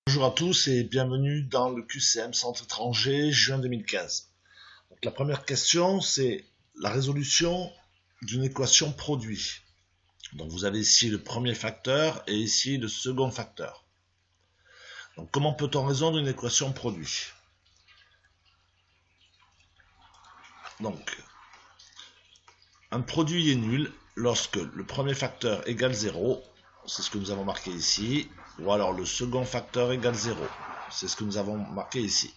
Bonjour à tous et bienvenue dans le QCM Centre étranger juin 2015. Donc, la première question, c'est la résolution d'une équation produit. Donc vous avez ici le premier facteur et ici le second facteur. Donc comment peut-on résoudre une équation produit? Donc un produit est nul lorsque le premier facteur égale 0, c'est ce que nous avons marqué ici, ou alors le second facteur égale 0, c'est ce que nous avons marqué ici.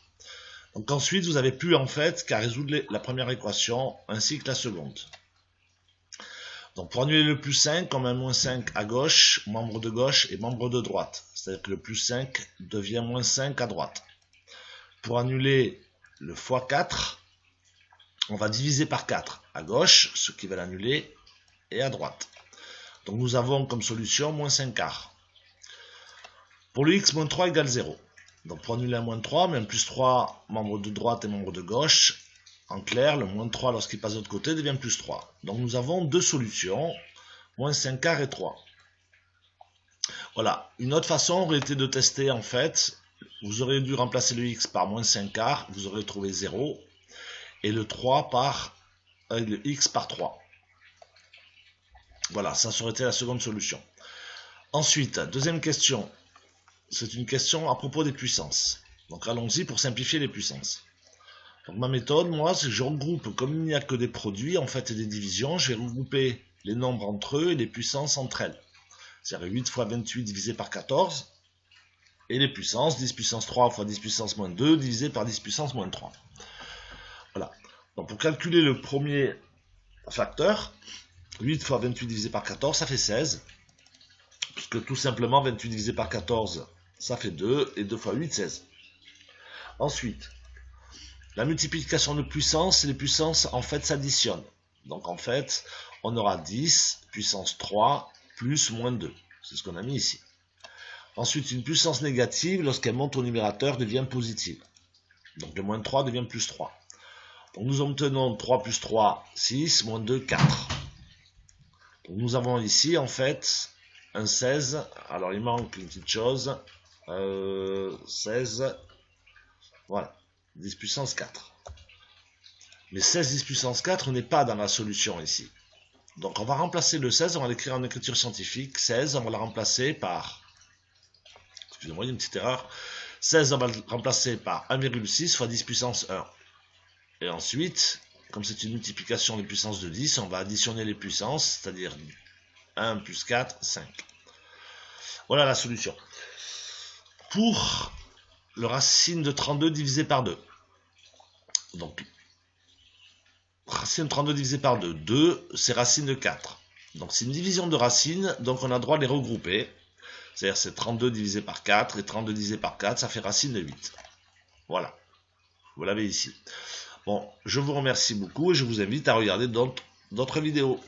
Donc ensuite, vous n'avez plus en fait qu'à résoudre la première équation ainsi que la seconde. Donc pour annuler le plus 5, on met un moins 5 à gauche, membre de gauche et membre de droite. C'est-à-dire que le plus 5 devient moins 5 à droite. Pour annuler le x4, on va diviser par 4 à gauche, ce qui va l'annuler, et à droite. Donc nous avons comme solution moins 5 quarts. Pour le x, moins 3 égale 0. Donc pour annuler un moins 3, on met un plus 3 membre de droite et membre de gauche. En clair, le moins 3 lorsqu'il passe de l'autre côté devient plus 3. Donc nous avons deux solutions, moins 5 quarts et 3. Voilà, une autre façon aurait été de tester en fait, vous auriez dû remplacer le x par moins 5 quarts, vous aurez trouvé 0, et le 3 par le x par 3. Voilà, ça aurait été la seconde solution. Ensuite, deuxième question, c'est une question à propos des puissances. Donc allons-y pour simplifier les puissances. Donc ma méthode, moi, c'est que je regroupe, comme il n'y a que des produits, en fait, et des divisions, je vais regrouper les nombres entre eux et les puissances entre elles. C'est-à-dire 8 fois 28 divisé par 14, et les puissances, 10 puissance 3 fois 10 puissance moins 2 divisé par 10 puissance moins 3. Voilà. Donc pour calculer le premier facteur, 8 fois 28 divisé par 14, ça fait 16. Puisque tout simplement, 28 divisé par 14, ça fait 2, et 2 fois 8, 16. Ensuite, la multiplication de puissance, les puissances en fait s'additionnent. Donc en fait, on aura 10 puissance 3 plus moins 2. C'est ce qu'on a mis ici. Ensuite, une puissance négative, lorsqu'elle monte au numérateur, devient positive. Donc le moins 3 devient plus 3. Donc nous obtenons 3 plus 3, 6, moins 2, 4. Donc nous avons ici en fait un 16. Alors il manque une petite chose. 16. Voilà. 10 puissance 4. Mais 16 10 puissance 4 n'est pas dans la solution ici. Donc on va remplacer le 16, on va l'écrire en écriture scientifique. 16, on va la remplacer par... Excusez-moi, il y a une petite erreur. 16, on va le remplacer par 1,6 fois 10 puissance 1. Et ensuite, comme c'est une multiplication des puissances de 10, on va additionner les puissances, c'est-à-dire 1 plus 4, 5. Voilà la solution. Pour le racine de 32 divisé par 2. Donc, racine de 32 divisé par 2, 2, c'est racine de 4. Donc, c'est une division de racines, donc on a le droit de les regrouper. C'est-à-dire, c'est 32 divisé par 4, et 32 divisé par 4, ça fait racine de 8. Voilà. Vous l'avez ici. Bon, je vous remercie beaucoup, et je vous invite à regarder d'autres vidéos.